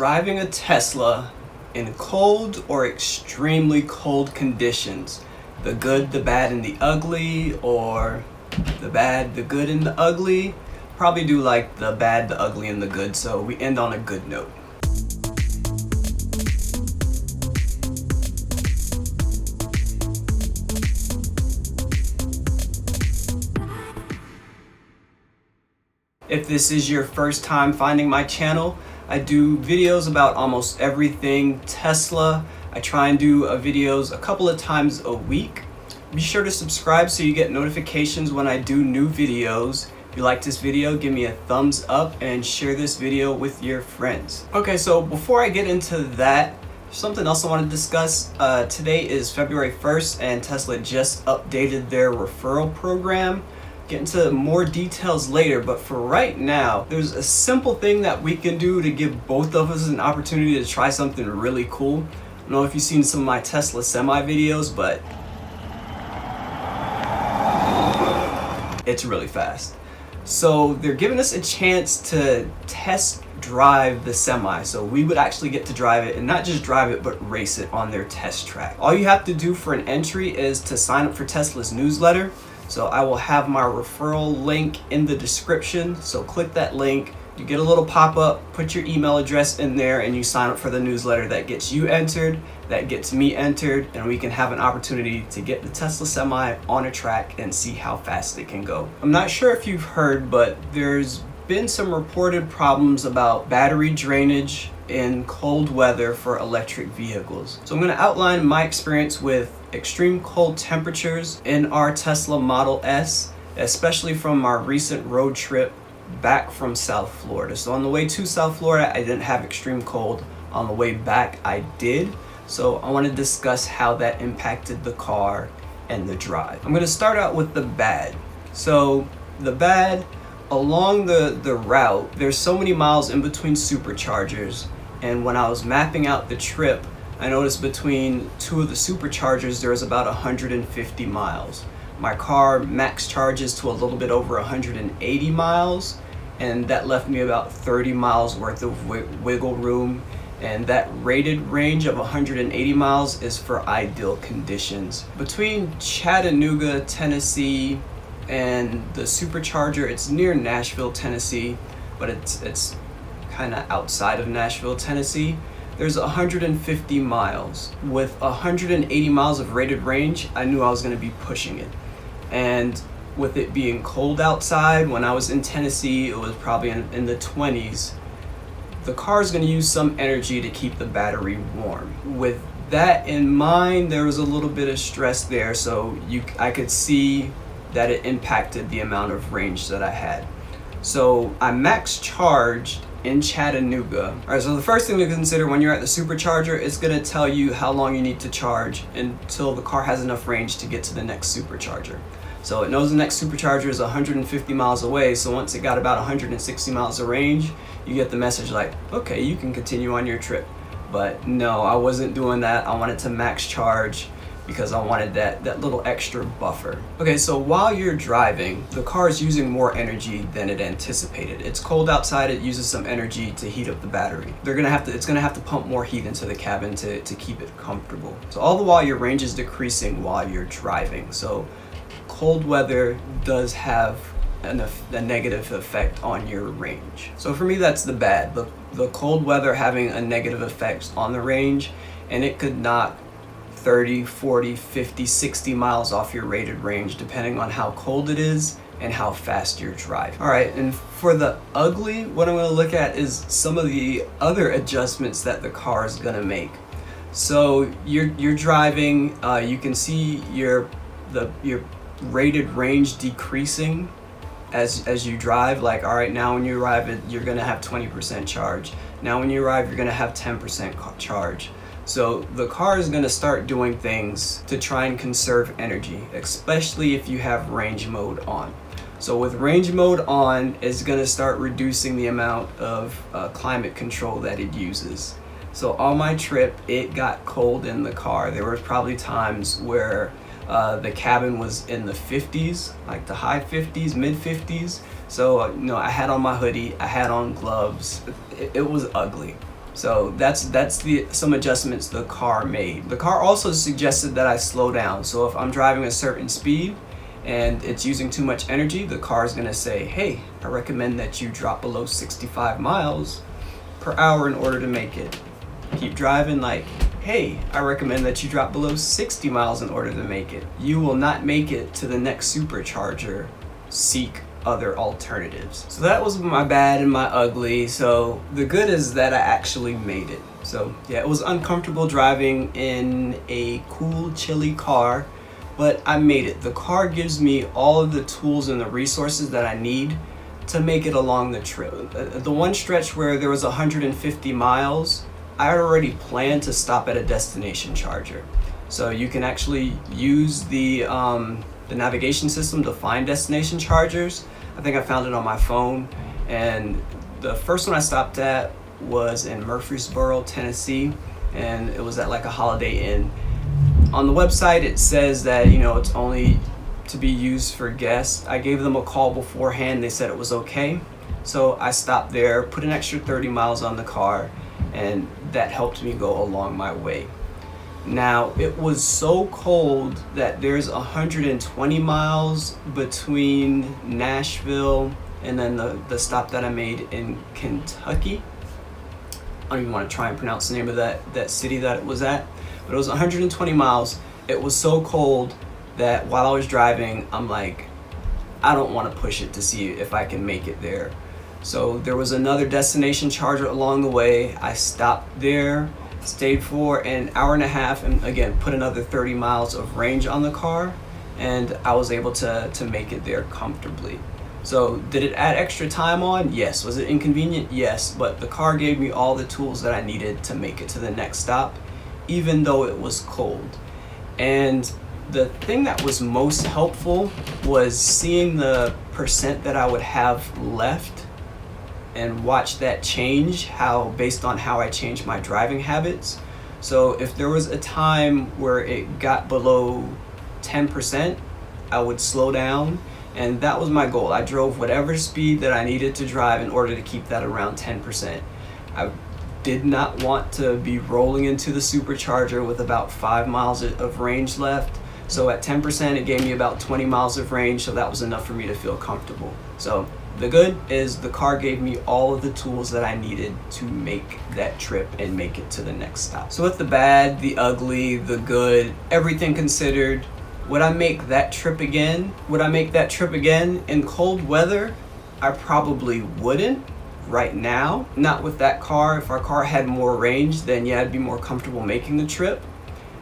driving a Tesla in cold or extremely cold conditions. The good, the bad, and the ugly, or the bad, the good, and the ugly. Probably do like the bad, the ugly, and the good, so we end on a good note. If this is your first time finding my channel, I do videos about almost everything Tesla. I try and do videos a couple of times a week. Be sure to subscribe so you get notifications when I do new videos. If you like this video, give me a thumbs up and share this video with your friends. Okay, so before I get into that, something else I want to discuss. Today is February 1st and Tesla just updated their referral program. Get into more details later, but for right now, there's a simple thing that we can do to give both of us an opportunity to try something really cool. I don't know if you've seen some of my Tesla Semi videos, but it's really fast. So they're giving us a chance to test drive the Semi. So we would actually get to drive it, and not just drive it, but race it on their test track. All you have to do for an entry is to sign up for Tesla's newsletter. So I will have my referral link in the description. So click that link, you get a little pop-up, put your email address in there, and you sign up for the newsletter. That gets you entered, that gets me entered, and we can have an opportunity to get the Tesla Semi on a track and see how fast it can go. I'm not sure if you've heard, but there's been some reported problems about battery drainage in cold weather for electric vehicles. So I'm going to outline my experience with extreme cold temperatures in our Tesla Model S, especially from our recent road trip back from South Florida. So on the way to South Florida, I didn't have extreme cold. On the way back, I did. So I want to discuss how that impacted the car and the drive. I'm going to start out with the bad. So the bad, along the route, there's so many miles in between superchargers, and when I was mapping out the trip, I noticed between two of the superchargers there was about 150 miles. My car max charges to a little bit over 180 miles, and that left me about 30 miles worth of wiggle room, and that rated range of 180 miles is for ideal conditions. Between Chattanooga, Tennessee, and the supercharger, it's near Nashville, Tennessee, but it's kind of outside of Nashville, Tennessee. There's 150 miles. With 180 miles of rated range, I knew I was going to be pushing it. And with it being cold outside, when I was in Tennessee, it was probably in the 20s. The car is going to use some energy to keep the battery warm. With that in mind, there was a little bit of stress there, so I could see that it impacted the amount of range that I had. So I max charged in Chattanooga. All right, so the first thing to consider when you're at the supercharger, it's gonna tell you how long you need to charge until the car has enough range to get to the next supercharger. So it knows the next supercharger is 150 miles away, so once it got about 160 miles of range, you get the message like, okay, you can continue on your trip. But no, I wasn't doing that. I wanted to max charge because I wanted that little extra buffer. Okay, so while you're driving, the car is using more energy than it anticipated. It's cold outside, it uses some energy to heat up the battery. It's gonna have to pump more heat into the cabin to keep it comfortable. So all the while your range is decreasing while you're driving. So cold weather does have a negative effect on your range. So for me, that's the bad. The cold weather having a negative effect on the range, and it could knock 30, 40, 50, 60 miles off your rated range depending on how cold it is and how fast you're driving. All right, and for the ugly, what I'm gonna look at is some of the other adjustments that the car is gonna make. So you're driving, you can see your rated range decreasing as you drive. Like, all right, now when you arrive, you're gonna have 20% charge. Now when you arrive, you're gonna have 10% charge. So the car is going to start doing things to try and conserve energy, especially if you have range mode on. So with range mode on, it's going to start reducing the amount of climate control that it uses. So on my trip, it got cold in the car. There were probably times where the cabin was in the 50s, like the high 50s, mid 50s. So I had on my hoodie, I had on gloves. It was ugly. So that's some adjustments the car made. The car also suggested that I slow down. So if I'm driving a certain speed and it's using too much energy, the car is gonna say, hey, I recommend that you drop below 65 miles per hour in order to make it. Keep driving, like, hey, I recommend that you drop below 60 miles in order to make it. You will not make it to the next supercharger. Seek other alternatives. So that was my bad and my ugly. So the good is that I actually made it. So yeah, it was uncomfortable driving in a cool, chilly car, but I made it. The car gives me all of the tools and the resources that I need to make it along the trip. The one stretch where there was 150 miles, I had already planned to stop at a destination charger. So you can actually use the navigation system to find destination chargers. I think I found it on my phone, and the first one I stopped at was in Murfreesboro, Tennessee, and it was at like a Holiday Inn. On the website it says that, you know, it's only to be used for guests. I gave them a call beforehand, they said it was okay. So I stopped there, put an extra 30 miles on the car, and that helped me go along my way. Now, it was so cold that there's 120 miles between Nashville and then the stop that I made in Kentucky. I don't even want to try and pronounce the name of that city that it was at, but it was 120 miles. It was so cold that while I was driving, I'm like, I don't want to push it to see if I can make it there. So there was another destination charger along the way. I stopped there, stayed for an hour and a half, and again put another 30 miles of range on the car, and I was able to make it there comfortably. So did it add extra time on? Yes. Was it inconvenient? Yes. But the car gave me all the tools that I needed to make it to the next stop, even though it was cold. And the thing that was most helpful was seeing the percent that I would have left and watch that change, how based on how I changed my driving habits. So if there was a time where it got below 10%, I would slow down, and that was my goal. I drove whatever speed that I needed to drive in order to keep that around 10%. I did not want to be rolling into the supercharger with about 5 miles of range left. So at 10%, it gave me about 20 miles of range, so that was enough for me to feel comfortable. So the good is the car gave me all of the tools that I needed to make that trip and make it to the next stop. So with the bad, the ugly, the good, everything considered, would I make that trip again? Would I make that trip again in cold weather? I probably wouldn't right now. Not with that car. If our car had more range, then yeah, I'd be more comfortable making the trip.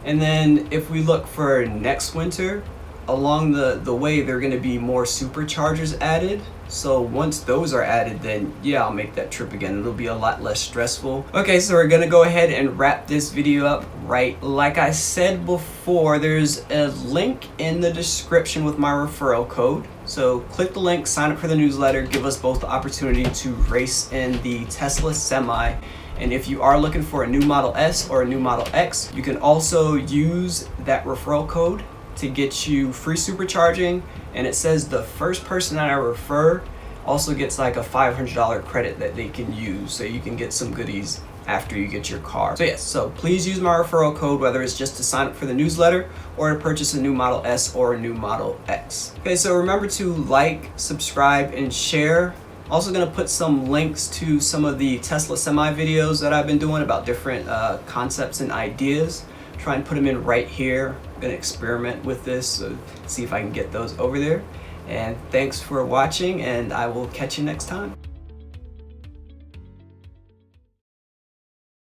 And then if we look for next winter, along the way, there are going to be more superchargers added. So once those are added, then yeah, I'll make that trip again. It'll be a lot less stressful. Okay, so we're gonna go ahead and wrap this video up. Right, like I said before, there's a link in the description with my referral code. So click the link, sign up for the newsletter, give us both the opportunity to race in the Tesla Semi. And if you are looking for a new Model S or a new Model X, you can also use that referral code to get you free supercharging. And it says the first person that I refer also gets like a $500 credit that they can use, so you can get some goodies after you get your car. So yes, so please use my referral code, whether it's just to sign up for the newsletter or to purchase a new Model S or a new Model X. Okay, so remember to like, subscribe, and share. Also gonna put some links to some of the Tesla Semi videos that I've been doing about different concepts and ideas. Try and put them in right here. I'm gonna experiment with this, so see if I can get those over there. And thanks for watching, and I will catch you next time.